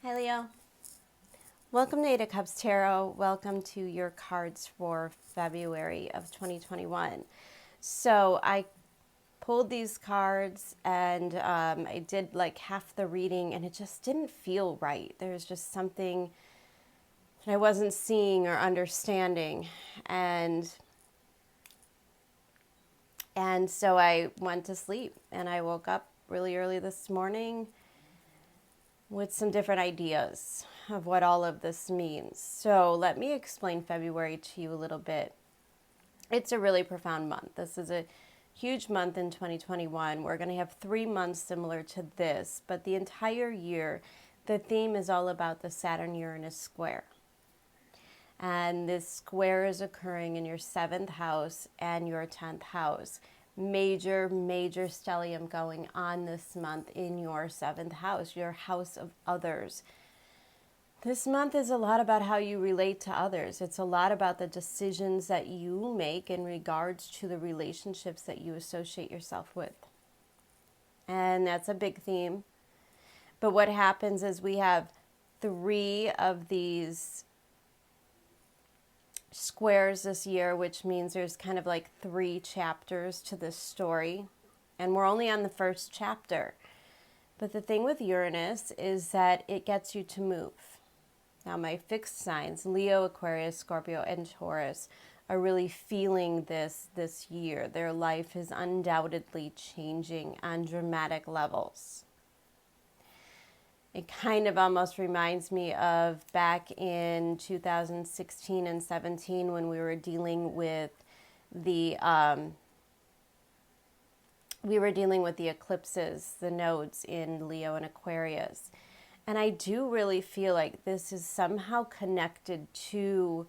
Hi Leo. Welcome to Eight of Cups Tarot. Welcome to your cards for February of 2021. So I pulled these cards and I did like half the reading and it just didn't feel right. There's just something that I wasn't seeing or understanding. And so I went to sleep and I woke up really early this morning with some different ideas of what all of this means. So let me explain February to you a little bit. It's a really profound month. This is a huge month in 2021. We're going to have 3 months similar to this, but the entire year, the theme is all about the Saturn-Uranus square. And this square is occurring in your 7th house and your 10th house. Major stellium going on this month in your 7th house, your house of others. This month is a lot about how you relate to others. It's a lot about the decisions that you make in regards to the relationships that you associate yourself with. And that's a big theme. But what happens is we have 3 of these squares this year, which means there's kind of like 3 chapters to this story. And we're only on the first chapter. But the thing with Uranus is that it gets you to move. Now my fixed signs, Leo, Aquarius, Scorpio, and Taurus, are really feeling this year. Their life is undoubtedly changing on dramatic levels. It kind of almost reminds me of back in 2016 and 17 when we were dealing with the eclipses, the nodes in Leo and Aquarius. And I do really feel like this is somehow connected to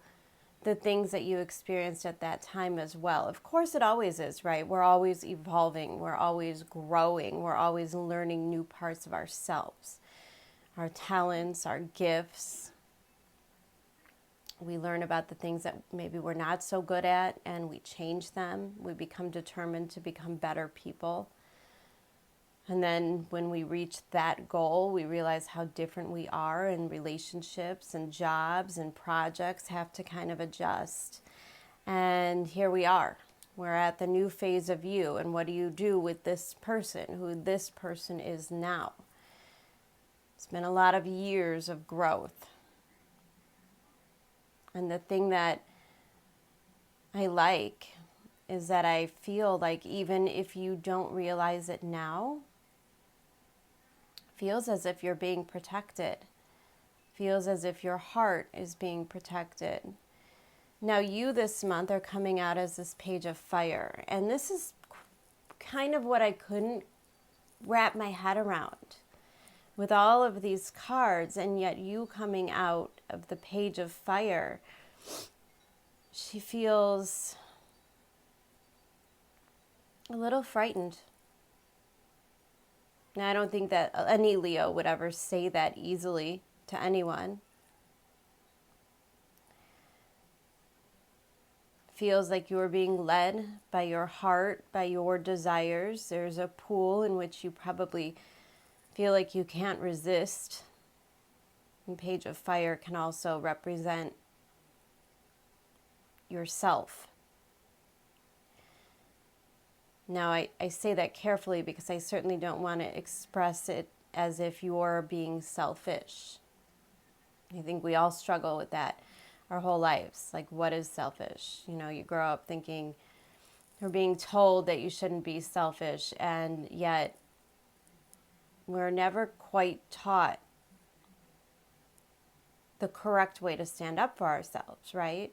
the things that you experienced at that time as well. Of course, it always is, right? We're always evolving. We're always growing. We're always learning new parts of ourselves, our talents, our gifts. We learn about the things that maybe we're not so good at and we change them. We become determined to become better people. And then when we reach that goal, we realize how different we are, and relationships and jobs and projects have to kind of adjust. And here we are. We're at the new phase of you. And what do you do with this person, who this person is now? It's been a lot of years of growth. And the thing that I like is that I feel like even if you don't realize it now, feels as if you're being protected. Feels as if your heart is being protected. Now you this month are coming out as this page of fire. And this is kind of what I couldn't wrap my head around. With all of these cards, and yet you coming out of the page of fire, she feels a little frightened. Now, I don't think that any Leo would ever say that easily to anyone. Feels like you're being led by your heart, by your desires. There's a pool in which you probably feel like you can't resist. And Page of Fire can also represent yourself. Now, I say that carefully because I certainly don't want to express it as if you're being selfish. I think we all struggle with that our whole lives. Like, what is selfish? You know, you grow up thinking or being told that you shouldn't be selfish, and yet we're never quite taught the correct way to stand up for ourselves, right?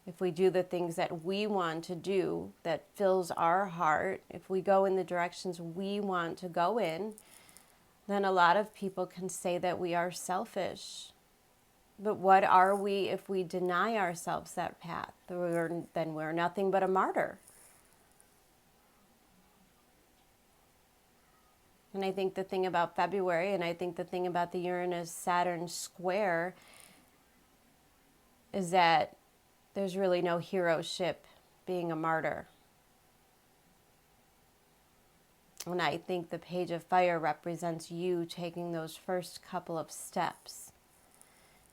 If we do the things that we want to do, that fills our heart, if we go in the directions we want to go in, then a lot of people can say that we are selfish. But what are we if we deny ourselves that path? Then we're nothing but a martyr. And I think the thing about February, and I think the thing about the Uranus-Saturn square, is that there's really no heroship being a martyr. And I think the Page of Fire represents you taking those first couple of steps.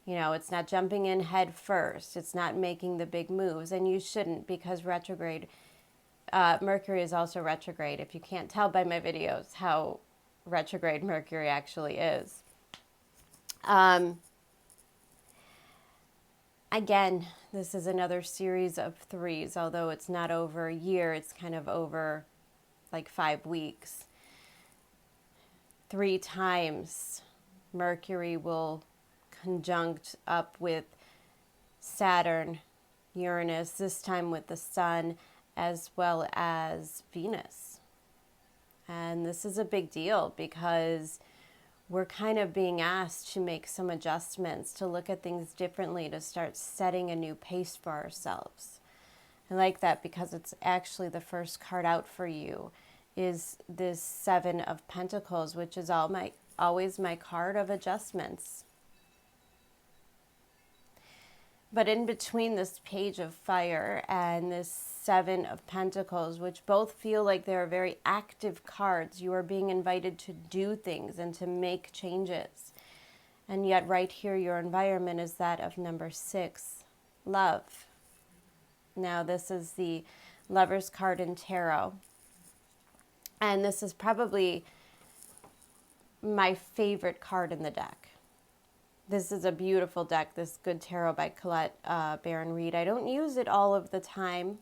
You know, it's not jumping in head first. It's not making the big moves. And you shouldn't, because retrograde, Mercury is also retrograde. If you can't tell by my videos how retrograde Mercury actually is. Again, this is another series of threes, although it's not over a year. It's kind of over like 5 weeks. 3 times Mercury will conjunct up with Saturn, Uranus, this time with the Sun, as well as Venus. And this is a big deal because we're kind of being asked to make some adjustments, to look at things differently, to start setting a new pace for ourselves. I like that because it's actually the first card out for you is this 7 of Pentacles, which is always my card of adjustments. But in between this Page of Fire and this 7 of Pentacles, which both feel like they're very active cards, you are being invited to do things and to make changes. And yet right here, your environment is that of number 6, love. Now, this is the Lover's card in Tarot. And this is probably my favorite card in the deck. This is a beautiful deck, this Good Tarot by Colette, Baron-Reid. I don't use it all of the time,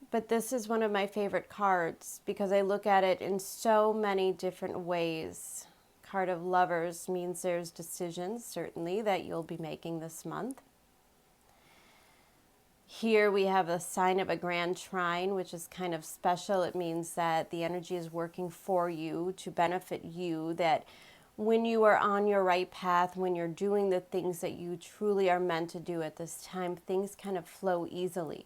but this is one of my favorite cards because I look at it in so many different ways. Card of Lovers means there's decisions, certainly, that you'll be making this month. Here we have a sign of a grand trine, which is kind of special. It means that the energy is working for you to benefit you, that when you are on your right path, when you're doing the things that you truly are meant to do at this time, things kind of flow easily.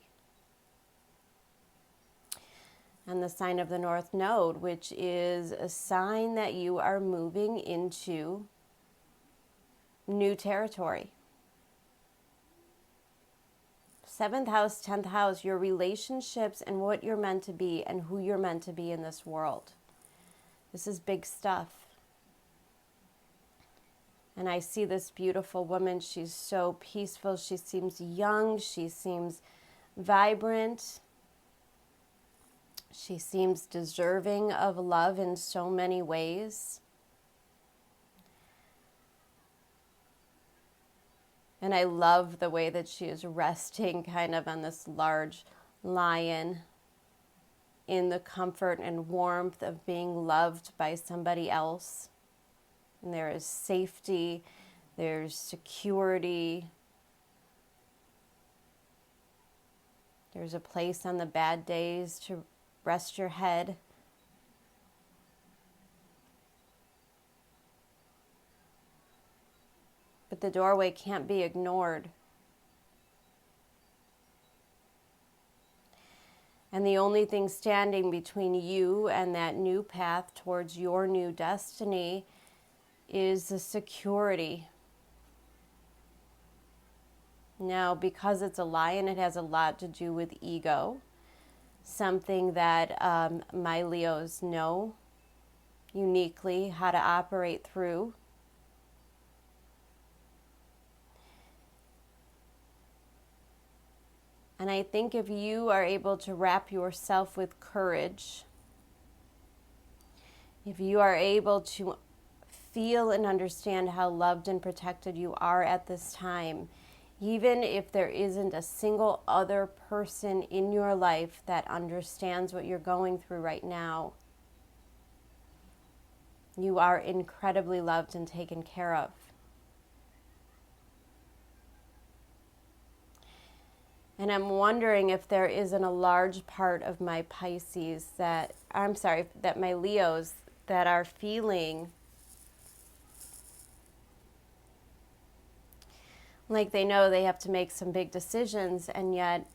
And the sign of the North Node, which is a sign that you are moving into new territory. 7th house, 10th house, your relationships and what you're meant to be and who you're meant to be in this world. This is big stuff. And I see this beautiful woman. She's so peaceful. She seems young. She seems vibrant. She seems deserving of love in so many ways. And I love the way that she is resting kind of on this large lion in the comfort and warmth of being loved by somebody else. And there is safety, there's security, there's a place on the bad days to rest your head. But the doorway can't be ignored. And the only thing standing between you and that new path towards your new destiny is the security. Now, because it's a lion, it has a lot to do with ego, something that my Leos know uniquely how to operate through. And I think if you are able to wrap yourself with courage, if you are able to feel and understand how loved and protected you are at this time, even if there isn't a single other person in your life that understands what you're going through right now, you are incredibly loved and taken care of. And I'm wondering if there isn't a large part of my Pisces that my Leos that are feeling like they know they have to make some big decisions, and yet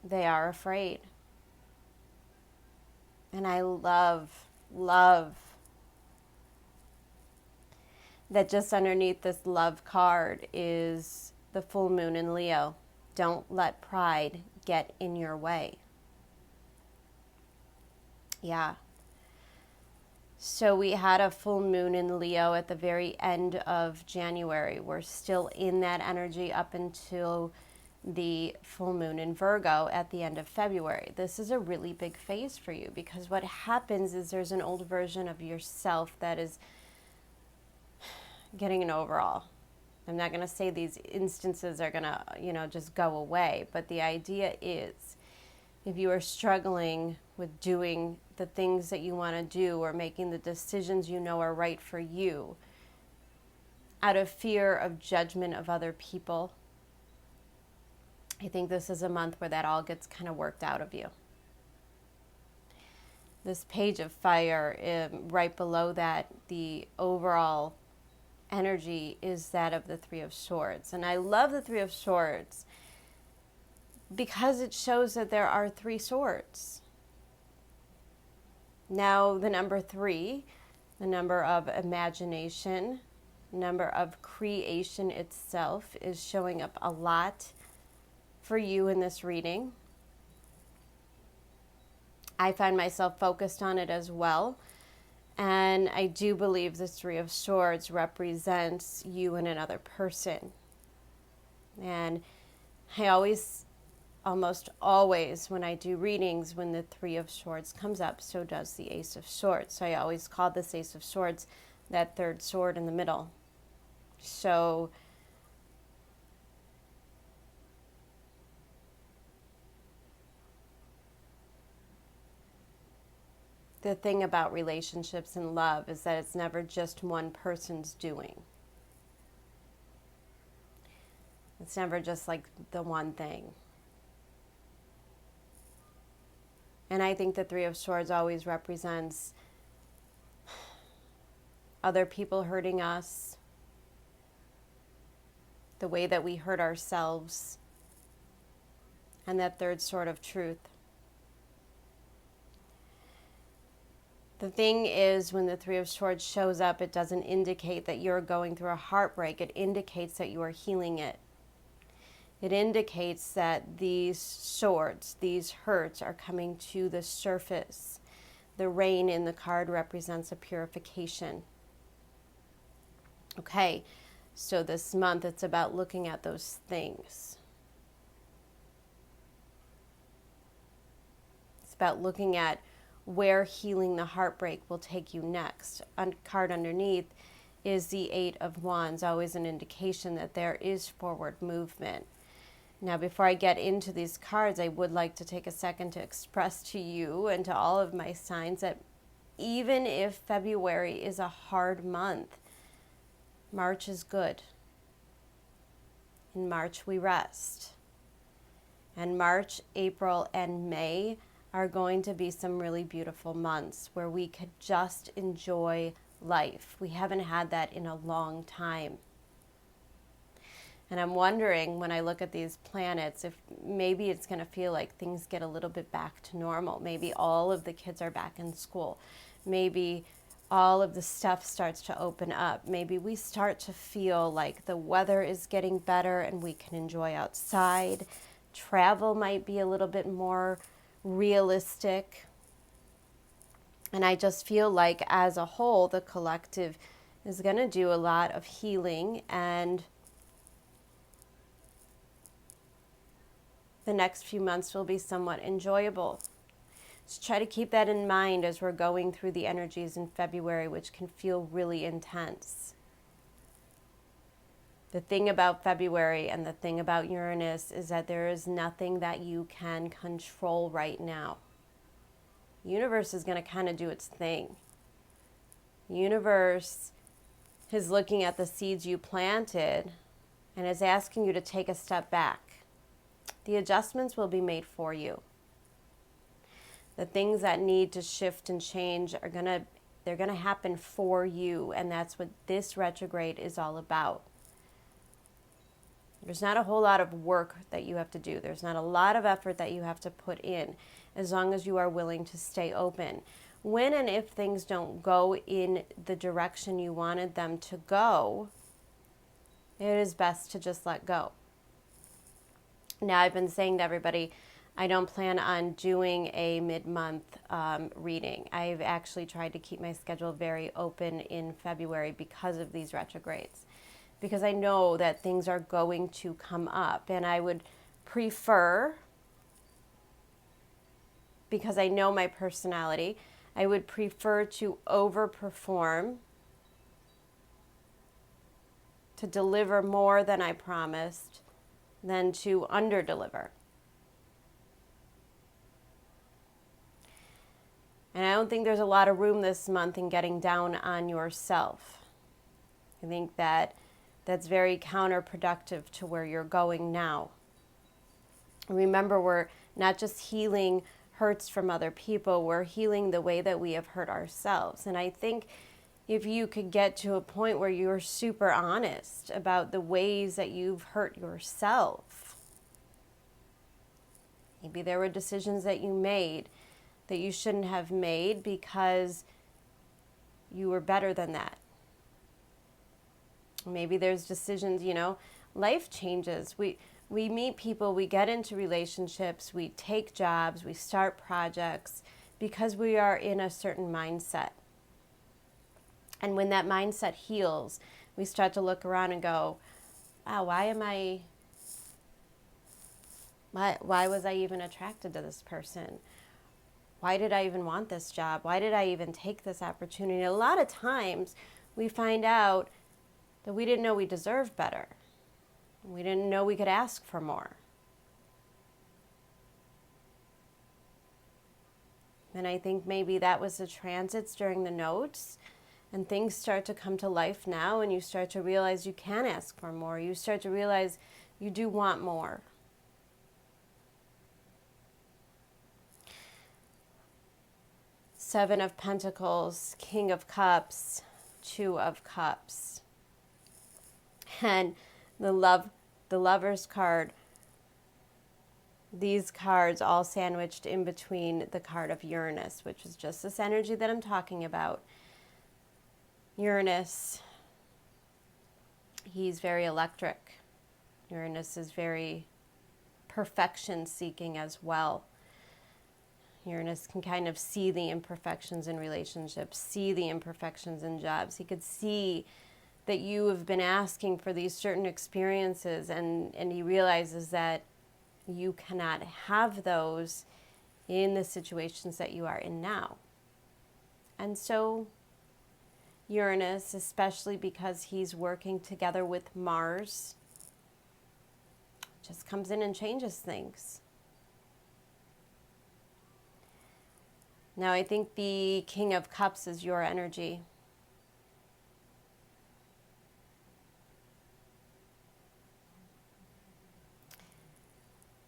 they are afraid. And I love that just underneath this love card is the full moon in Leo. Don't let pride get in your way. Yeah. So we had a full moon in Leo at the very end of January. We're still in that energy up until the full moon in Virgo at the end of February. This is a really big phase for you because what happens is there's an old version of yourself that is getting an overall. I'm not going to say these instances are going to, just go away, but the idea is if you are struggling with doing the things that you want to do or making the decisions you know are right for you out of fear of judgment of other people, I think this is a month where that all gets kind of worked out of you. This page of fire, right below that, the overall energy is that of the Three of Swords. And I love the Three of Swords because it shows that there are three swords. Now, the number 3, the number of imagination, number of creation itself, is showing up a lot for you in this reading. I find myself focused on it as well. And I do believe the Three of Swords represents you and another person. And I almost always, when I do readings, when the Three of Swords comes up, so does the Ace of Swords. So I always call this Ace of Swords that third sword in the middle. So the thing about relationships and love is that it's never just one person's doing. It's never just like the one thing. And I think the Three of Swords always represents other people hurting us, the way that we hurt ourselves, and that third sword of truth. The thing is, when the Three of Swords shows up, it doesn't indicate that you're going through a heartbreak. It indicates that you are healing it. It indicates that these swords, these hurts, are coming to the surface. The rain in the card represents a purification. Okay, so this month it's about looking at those things. It's about looking at where healing the heartbreak will take you next. Card underneath is the Eight of Wands, always an indication that there is forward movement. Now, before I get into these cards, I would like to take a second to express to you and to all of my signs that even if February is a hard month, March is good. In March, we rest. And March, April, and May are going to be some really beautiful months where we could just enjoy life. We haven't had that in a long time. And I'm wondering, when I look at these planets, if maybe it's going to feel like things get a little bit back to normal. Maybe all of the kids are back in school. Maybe all of the stuff starts to open up. Maybe we start to feel like the weather is getting better and we can enjoy outside. Travel might be a little bit more realistic. And I just feel like as a whole, the collective is going to do a lot of healing, and the next few months will be somewhat enjoyable. So try to keep that in mind as we're going through the energies in February, which can feel really intense. The thing about February and the thing about Uranus is that there is nothing that you can control right now. The universe is going to kind of do its thing. The universe is looking at the seeds you planted and is asking you to take a step back. The adjustments will be made for you. The things that need to shift and change are they're gonna happen for you, and that's what this retrograde is all about. There's not a whole lot of work that you have to do. There's not a lot of effort that you have to put in, as long as you are willing to stay open. When and if things don't go in the direction you wanted them to go, it is best to just let go. Now, I've been saying to everybody, I don't plan on doing a mid-month reading. I've actually tried to keep my schedule very open in February because of these retrogrades, because I know that things are going to come up, and I would prefer, because I know my personality, I would prefer to overperform, to deliver more than I promised, than to underdeliver. And I don't think there's a lot of room this month in getting down on yourself. I think that that's very counterproductive to where you're going now. Remember, we're not just healing hurts from other people, we're healing the way that we have hurt ourselves. And I think if you could get to a point where you're super honest about the ways that you've hurt yourself. Maybe there were decisions that you made that you shouldn't have made because you were better than that. Maybe there's decisions, life changes. We meet people, we get into relationships, we take jobs, we start projects because we are in a certain mindset. And when that mindset heals, we start to look around and go, wow, why was I even attracted to this person? Why did I even want this job? Why did I even take this opportunity? A lot of times we find out that we didn't know we deserved better. We didn't know we could ask for more. And I think maybe that was the transits during the notes, and things start to come to life now, and you start to realize you can ask for more. You start to realize you do want more. Seven of Pentacles, King of Cups, Two of Cups. And the Lover's card, these cards all sandwiched in between the card of Uranus, which is just this energy that I'm talking about. Uranus, he's very electric. Uranus is very perfection seeking as well. Uranus can kind of see the imperfections in relationships, see the imperfections in jobs. He could see that you have been asking for these certain experiences, and he realizes that you cannot have those in the situations that you are in now. And so Uranus, especially because he's working together with Mars, just comes in and changes things. Now, I think the King of Cups is your energy.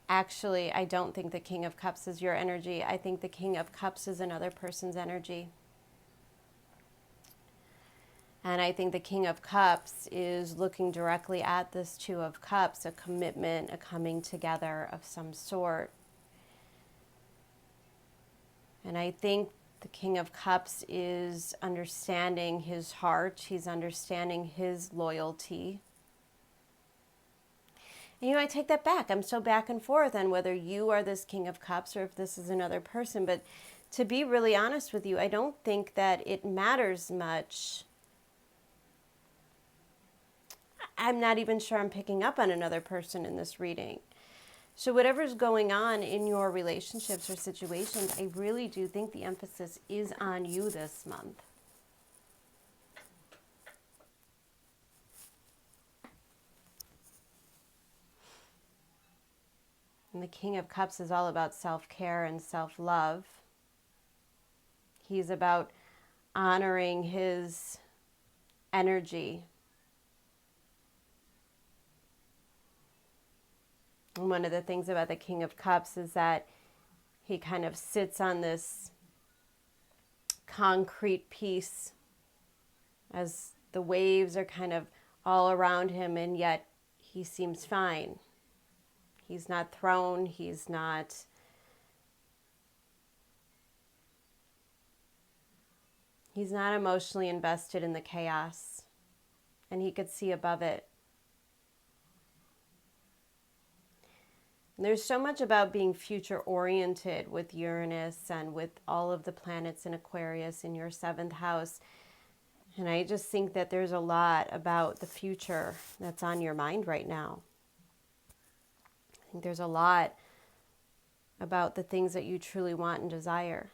Actually, I don't think the King of Cups is your energy. I think the King of Cups is another person's energy. And I think the King of Cups is looking directly at this Two of Cups, a commitment, a coming together of some sort. And I think the King of Cups is understanding his heart. He's understanding his loyalty. And I take that back. I'm so back and forth on whether you are this King of Cups or if this is another person. But to be really honest with you, I don't think that it matters much. I'm not even sure I'm picking up on another person in this reading. So whatever's going on in your relationships or situations, I really do think the emphasis is on you this month. And the King of Cups is all about self-care and self-love. He's about honoring his energy. And one of the things about the King of Cups is that he kind of sits on this concrete piece as the waves are kind of all around him, and yet he seems fine. He's not thrown, he's not emotionally invested in the chaos, and he could see above it. There's so much about being future oriented with Uranus and with all of the planets in Aquarius in your 7th house. And I just think that there's a lot about the future that's on your mind right now. I think there's a lot about the things that you truly want and desire.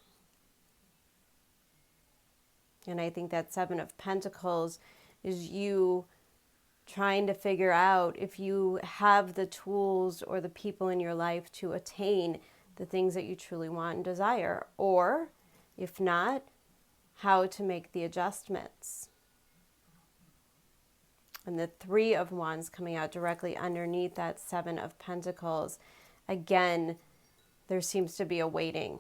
And I think that 7 of Pentacles is you trying to figure out if you have the tools or the people in your life to attain the things that you truly want and desire. Or, if not, how to make the adjustments. And the 3 of Wands coming out directly underneath that 7 of Pentacles. Again, there seems to be a waiting.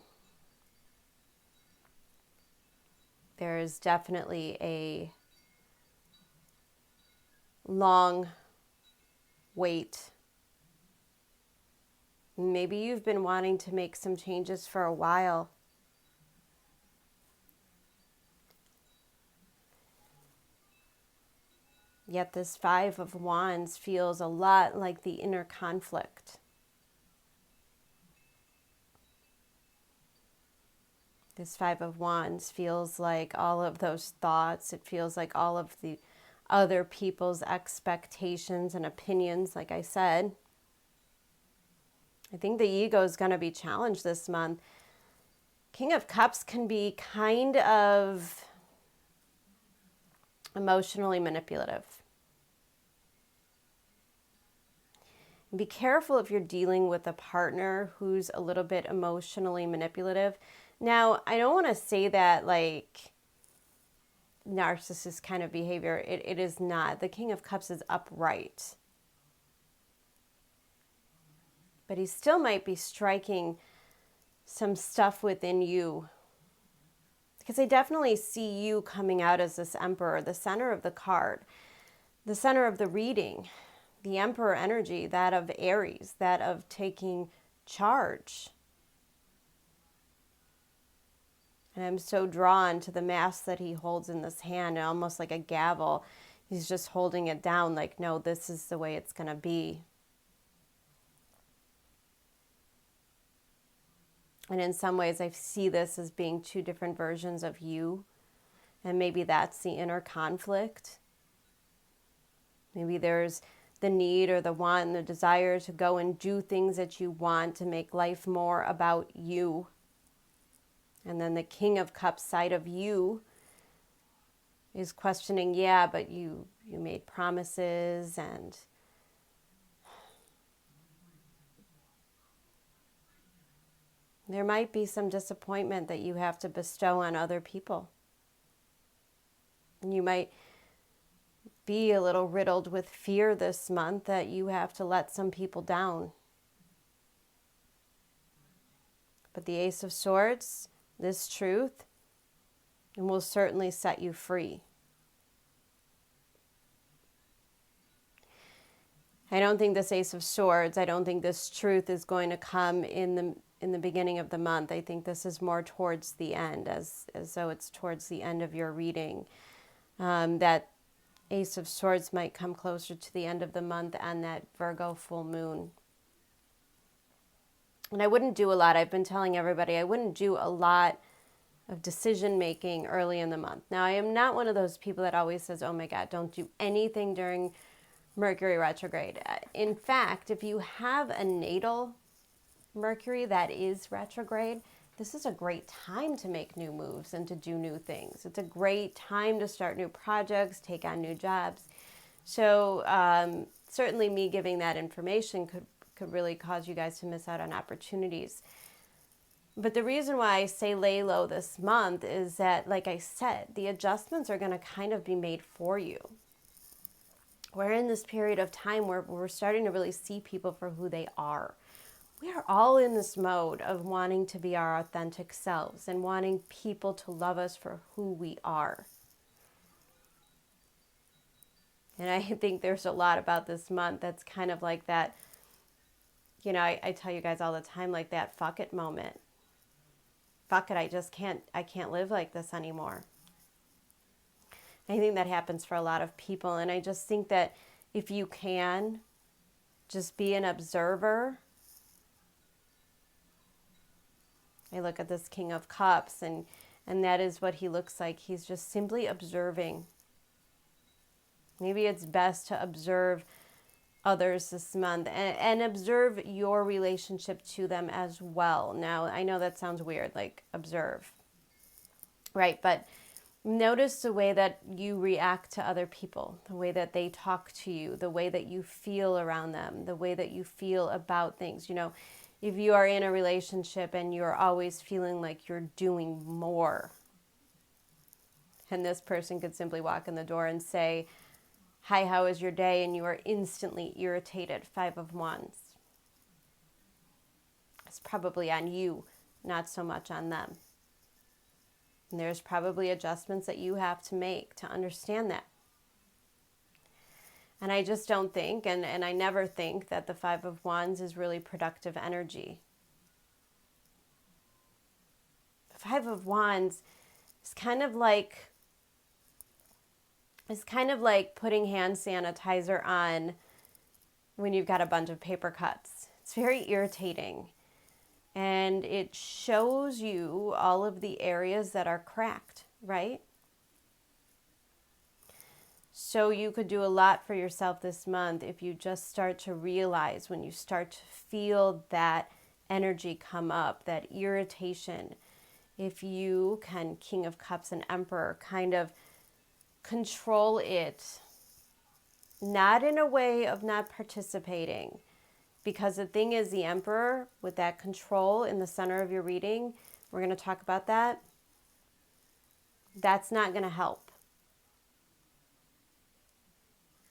There is definitely a long wait. Maybe you've been wanting to make some changes for a while. Yet this 5 of Wands feels a lot like the inner conflict. This 5 of Wands feels like all of those thoughts. It feels like all of the other people's expectations and opinions, like I said. I think the ego is going to be challenged this month. King of Cups can be kind of emotionally manipulative. Be careful if you're dealing with a partner who's a little bit emotionally manipulative. Now, I don't want to say that like narcissist kind of behavior. It is not. The King of Cups is upright. But he still might be striking some stuff within you. Because I definitely see you coming out as this Emperor, the center of the card, the center of the reading, the Emperor energy, that of Aries, that of taking charge. And I'm so drawn to the mask that he holds in this hand, almost like a gavel. He's just holding it down like, no, this is the way it's going to be. And in some ways, I see this as being 2 different versions of you. And maybe that's the inner conflict. Maybe there's the need or the want and the desire to go and do things that you want to make life more about you. And then the King of Cups side of you is questioning, yeah, but you made promises and there might be some disappointment that you have to bestow on other people. And you might be a little riddled with fear this month that you have to let some people down. But the Ace of Swords, this truth, and will certainly set you free. I don't think this Ace of Swords, I don't think this truth is going to come in the beginning of the month. I think this is more towards the end, as though it's towards the end of your reading. That Ace of Swords might come closer to the end of the month and that Virgo full moon. And I wouldn't do a lot. I've been telling everybody I wouldn't do a lot of decision making early in the month. Now, I am not one of those people that always says, oh my God, don't do anything during Mercury retrograde. In fact, if you have a natal Mercury that is retrograde, this is a great time to make new moves and to do new things. It's a great time to start new projects, take on new jobs. So certainly me giving that information could really cause you guys to miss out on opportunities. But the reason why I say lay low this month is that, like I said, the adjustments are going to kind of be made for you. We're in this period of time where we're starting to really see people for who they are. We are all in this mode of wanting to be our authentic selves and wanting people to love us for who we are. And I think there's a lot about this month that's kind of like that, you know, I tell you guys all the time, like that fuck it moment. Fuck it, I can't live like this anymore. I think that happens for a lot of people. And I just think that if you can just be an observer I look at this King of Cups, and that is what he looks like. He's just simply observing. Maybe it's best to observe others this month and observe your relationship to them as well. Now, I know that sounds weird, like observe, right? But notice the way that you react to other people, the way that they talk to you, the way that you feel around them, the way that you feel about things. You know, if you are in a relationship and you're always feeling like you're doing more, and this person could simply walk in the door and say, "Hi, how is your day?" and you are instantly irritated. 5 of Wands. It's probably on you, not so much on them. And there's probably adjustments that you have to make to understand that. And I just don't think, and I never think, that the 5 of Wands is really productive energy. The 5 of Wands is kind of like putting hand sanitizer on when you've got a bunch of paper cuts. It's very irritating. And it shows you all of the areas that are cracked, right? So you could do a lot for yourself this month if you just start to realize, when you start to feel that energy come up, that irritation, if you can, King of Cups and Emperor, kind of control it, not in a way of not participating, because the thing is, the Emperor, with that control in the center of your reading, we're going to talk about that, that's not going to help.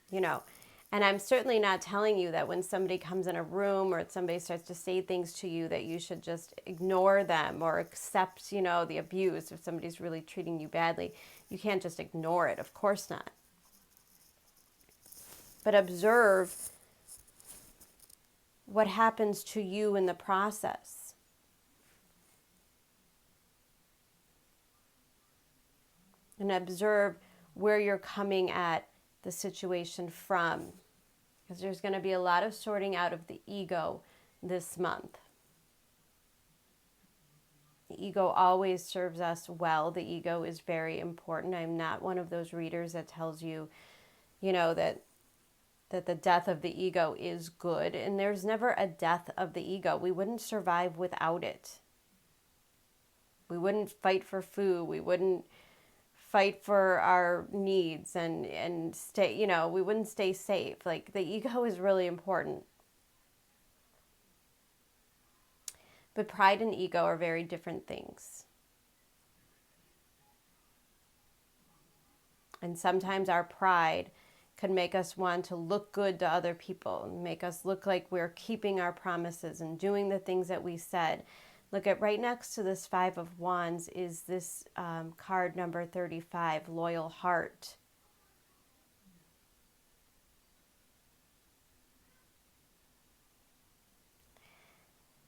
You know, and I'm certainly not telling you that when somebody comes in a room or somebody starts to say things to you that you should just ignore them or accept, you know, the abuse. If somebody's really treating you badly, you can't just ignore it. Of course not. But observe what happens to you in the process. And observe where you're coming at the situation from. Because there's going to be a lot of sorting out of the ego this month. The ego always serves us well. The ego is very important. I'm not one of those readers that tells you, you know, that the death of the ego is good. And there's never a death of the ego. We wouldn't survive without it. We wouldn't fight for food. We wouldn't fight for our needs and stay, you know, we wouldn't stay safe. Like, the ego is really important. But pride and ego are very different things. And sometimes our pride can make us want to look good to other people, and make us look like we're keeping our promises and doing the things that we said. Look at right next to this 5 of Wands is this card number 35, Loyal Heart.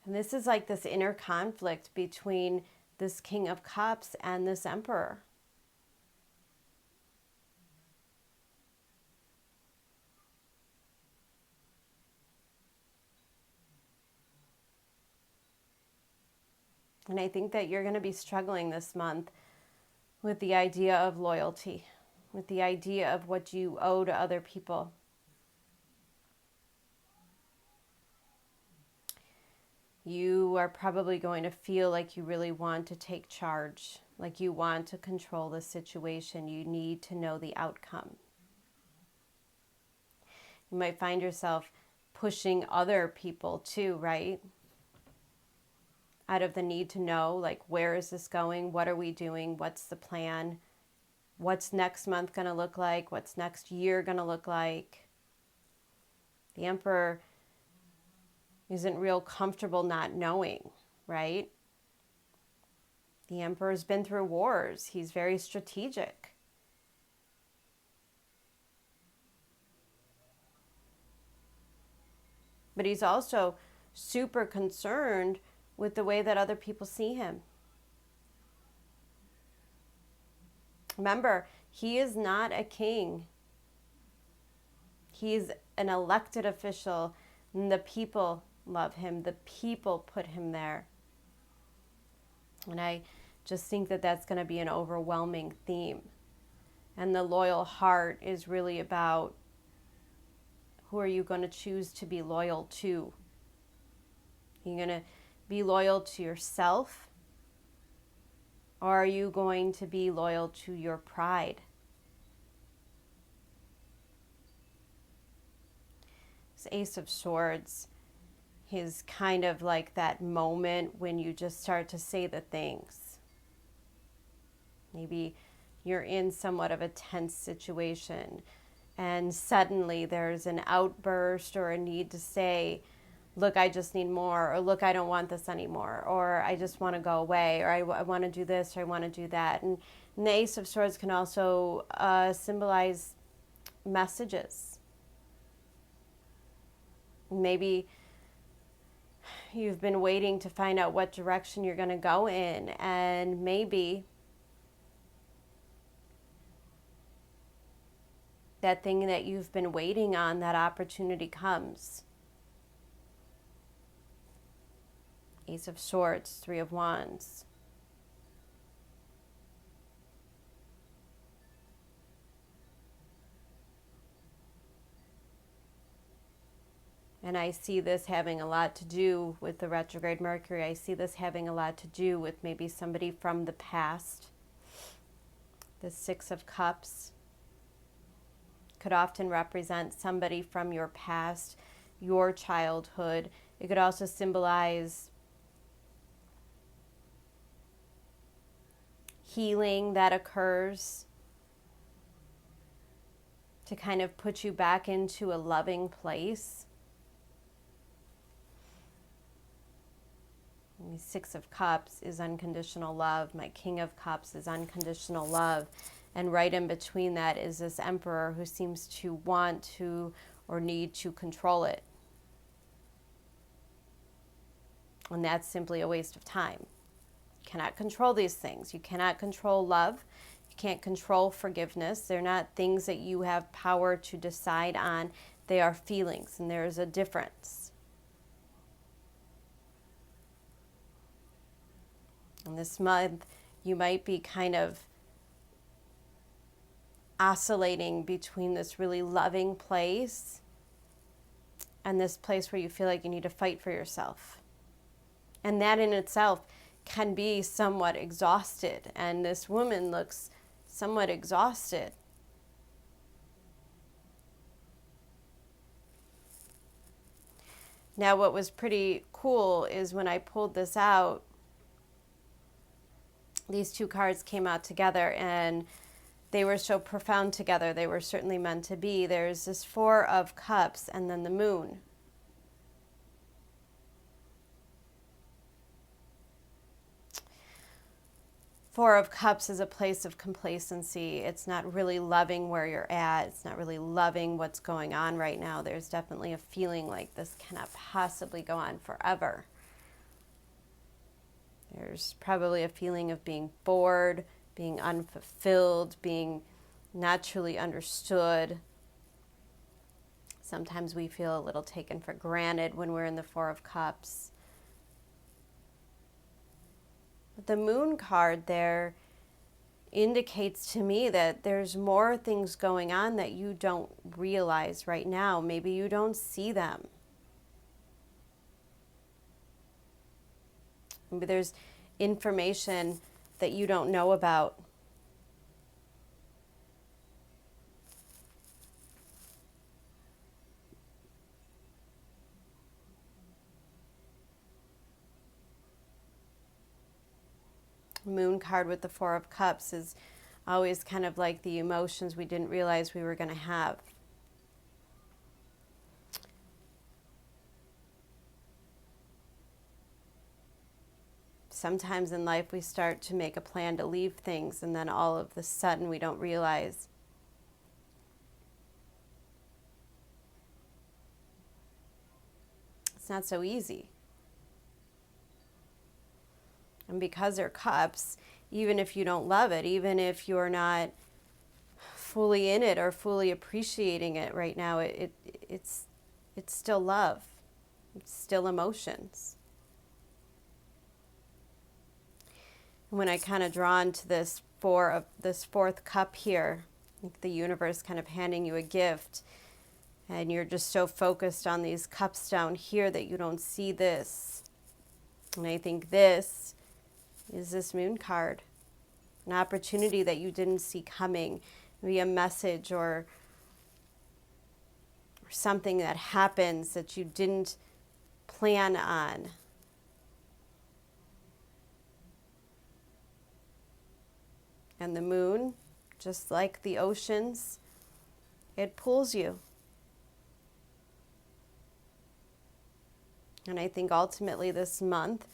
And this is like this inner conflict between this King of Cups and this Emperor. And I think that you're going to be struggling this month with the idea of loyalty, with the idea of what you owe to other people. You are probably going to feel like you really want to take charge, like you want to control the situation. You need to know the outcome. You might find yourself pushing other people too, right? Out of the need to know, like, where is this going? What are we doing? What's the plan? What's next month going to look like? What's next year going to look like? The Emperor isn't real comfortable not knowing, right? The Emperor's been through wars. He's very strategic. But he's also super concerned with the way that other people see him. Remember, he is not a king. He's an elected official, and the people love him. The people put him there. And I just think that that's going to be an overwhelming theme. And the loyal heart is really about, who are you going to choose to be loyal to? You're going to be loyal to yourself, or are you going to be loyal to your pride? This Ace of Swords is kind of like that moment when you just start to say the things. Maybe you're in somewhat of a tense situation, and suddenly there's an outburst or a need to say, look, I just need more, or look, I don't want this anymore, or I just want to go away, or I want to do this, or I want to do that. And the Ace of Swords can also symbolize messages. Maybe you've been waiting to find out what direction you're going to go in, and maybe that thing that you've been waiting on, that opportunity comes. Ace of Swords, Three of Wands. And I see this having a lot to do with the retrograde Mercury. I see this having a lot to do with maybe somebody from the past. The Six of Cups could often represent somebody from your past, your childhood. It could also symbolize healing that occurs to kind of put you back into a loving place. And the Six of Cups is unconditional love. My King of Cups is unconditional love. And right in between that is this Emperor who seems to want to or need to control it. And that's simply a waste of time. You cannot control these things. You cannot control love. You can't control forgiveness. They're not things that you have power to decide on. They are feelings, and there is a difference. And this month, you might be kind of oscillating between this really loving place and this place where you feel like you need to fight for yourself. And that in itself can be somewhat exhausted. And this woman looks somewhat exhausted. Now, what was pretty cool is when I pulled this out, these two cards came out together, and they were so profound together. They were certainly meant to be. There's this Four of Cups and then the Moon. Four of Cups is a place of complacency. It's not really loving where you're at. It's not really loving what's going on right now. There's definitely a feeling like this cannot possibly go on forever. There's probably a feeling of being bored, being unfulfilled, being not truly understood. Sometimes we feel a little taken for granted when we're in the Four of Cups. But the Moon card there indicates to me that there's more things going on that you don't realize right now. Maybe you don't see them. Maybe there's information that you don't know about. Moon card with the Four of Cups is always kind of like the emotions we didn't realize we were going to have. Sometimes in life we start to make a plan to leave things, and then all of a sudden we don't realize. It's not so easy. And because they're cups, even if you don't love it, even if you're not fully in it or fully appreciating it right now, it's still love. It's still emotions. When I kind of draw into this fourth cup here, like the universe kind of handing you a gift, and you're just so focused on these cups down here that you don't see this. And I think this is this moon card, an opportunity that you didn't see coming, maybe a message or something that happens that you didn't plan on. And the moon, just like the oceans, it pulls you. And I think ultimately this month,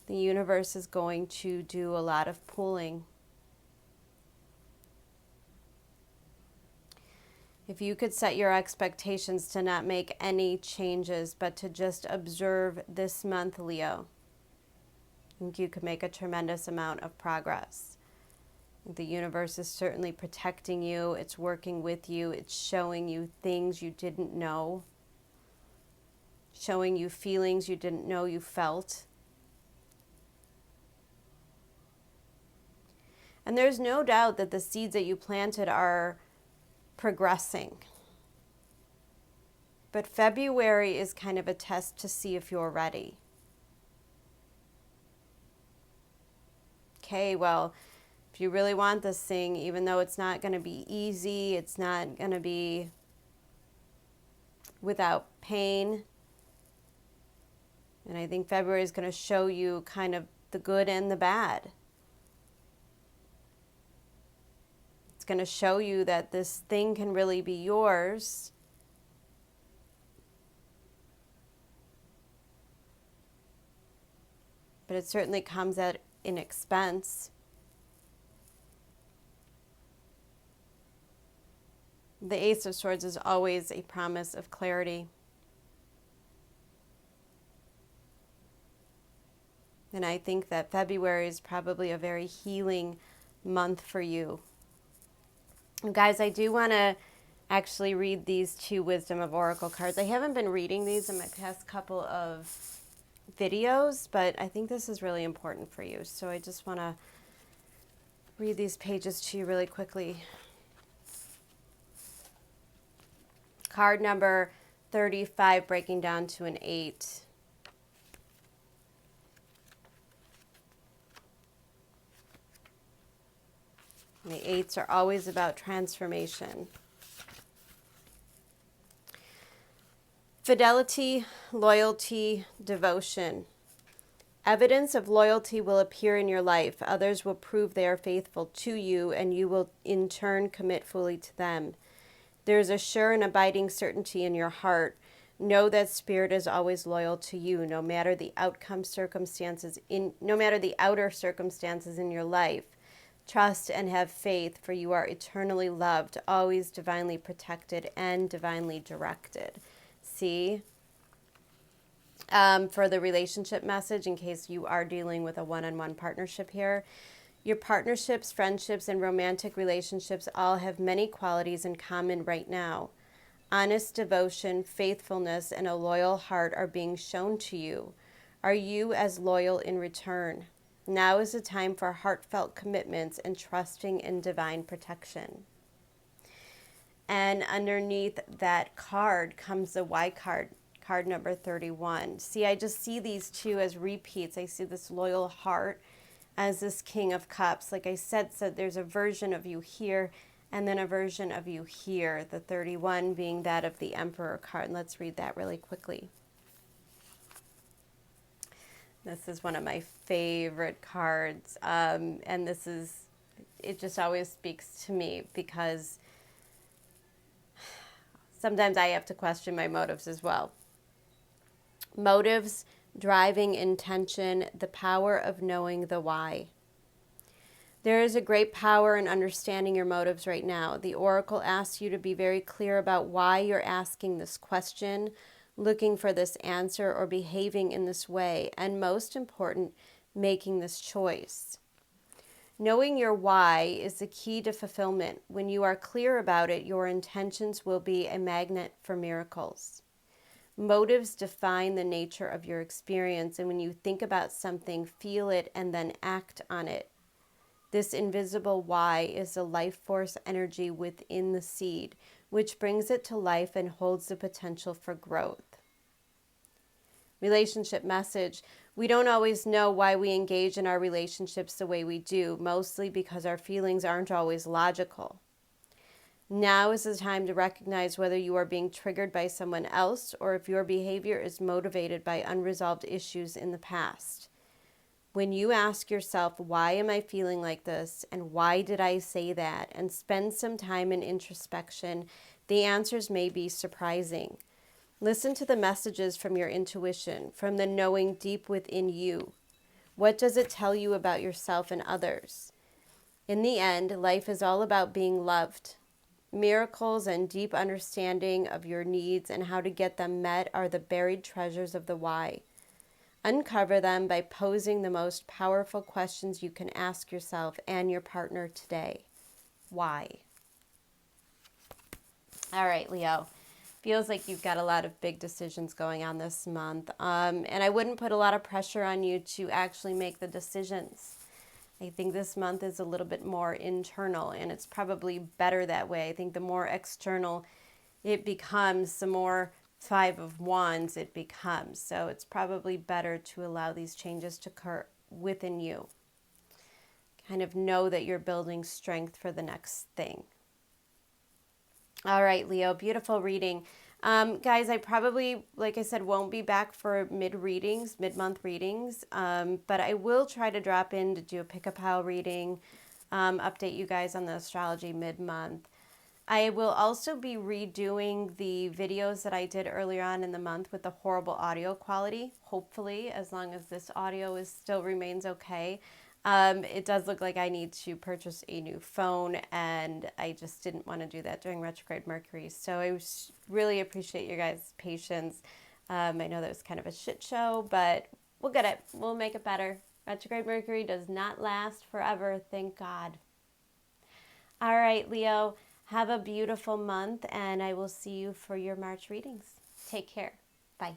the universe is going to do a lot of pulling. If you could set your expectations to not make any changes, but to just observe this month, Leo, I think you could make a tremendous amount of progress. The universe is certainly protecting you. It's working with you. It's showing you things you didn't know, showing you feelings you didn't know you felt. And there's no doubt that the seeds that you planted are progressing. But February is kind of a test to see if you're ready. Okay, well, if you really want this thing, even though it's not going to be easy, it's not going to be without pain. And I think February is going to show you kind of the good and the bad. It's going to show you that this thing can really be yours. But it certainly comes at an expense. The Ace of Swords is always a promise of clarity. And I think that February is probably a very healing month for you. Guys, I do want to actually read these two Wisdom of Oracle cards. I haven't been reading these in my past couple of videos, but I think this is really important for you. So I just want to read these pages to you really quickly. Card number 35, breaking down to an 8. And the 8s are always about transformation. Fidelity, loyalty, devotion. Evidence of loyalty will appear in your life. Others will prove they are faithful to you, and you will in turn commit fully to them. There is a sure and abiding certainty in your heart. Know that Spirit is always loyal to you, no matter the outer circumstances in your life. Trust and have faith, for you are eternally loved, always divinely protected, and divinely directed. See? For the relationship message, in case you are dealing with a one-on-one partnership here, your partnerships, friendships, and romantic relationships all have many qualities in common right now. Honest devotion, faithfulness, and a loyal heart are being shown to you. Are you as loyal in return? Now is the time for heartfelt commitments and trusting in divine protection. And underneath that card comes the Y card, card number 31. See, I just see these two as repeats. I see this loyal heart as this King of Cups. Like I said, so there's a version of you here and then a version of you here. The 31 being that of the Emperor card. And let's read that really quickly. This is one of my favorite cards, and it just always speaks to me because sometimes I have to question my motives as well. Motives, driving intention, the power of knowing the why. There is a great power in understanding your motives right now. The Oracle asks you to be very clear about why you're asking this question, looking for this answer, or behaving in this way, and most important, making this choice. Knowing your why is the key to fulfillment. When you are clear about it, your intentions will be a magnet for miracles. Motives define the nature of your experience, and when you think about something, feel it, and then act on it, This invisible why is the life force energy within the seed, which brings it to life and holds the potential for growth. Relationship message. We don't always know why we engage in our relationships the way we do, mostly because our feelings aren't always logical. Now is the time to recognize whether you are being triggered by someone else or if your behavior is motivated by unresolved issues in the past. When you ask yourself, why am I feeling like this and why did I say that, and spend some time in introspection, the answers may be surprising. Listen to the messages from your intuition, from the knowing deep within you. What does it tell you about yourself and others? In the end, life is all about being loved. Miracles and deep understanding of your needs and how to get them met are the buried treasures of the why. Uncover them by posing the most powerful questions you can ask yourself and your partner today. Why? All right, Leo. Feels like you've got a lot of big decisions going on this month. And I wouldn't put a lot of pressure on you to actually make the decisions. I think this month is a little bit more internal, and it's probably better that way. I think the more external it becomes, the more Five of Wands it becomes. So it's probably better to allow these changes to occur within you. Kind of know that you're building strength for the next thing. All right, Leo, beautiful reading. Guys, I probably, like I said, won't be back for mid-month readings, but I will try to drop in to do a pick-a-pal reading, update you guys on the astrology mid-month. I will also be redoing the videos that I did earlier on in the month with the horrible audio quality, hopefully, as long as this audio still remains okay. It does look like I need to purchase a new phone, and I just didn't want to do that during Retrograde Mercury. So I really appreciate your guys' patience. I know that was kind of a shit show, but we'll get it. We'll make it better. Retrograde Mercury does not last forever, thank God. All right, Leo, have a beautiful month, and I will see you for your March readings. Take care. Bye.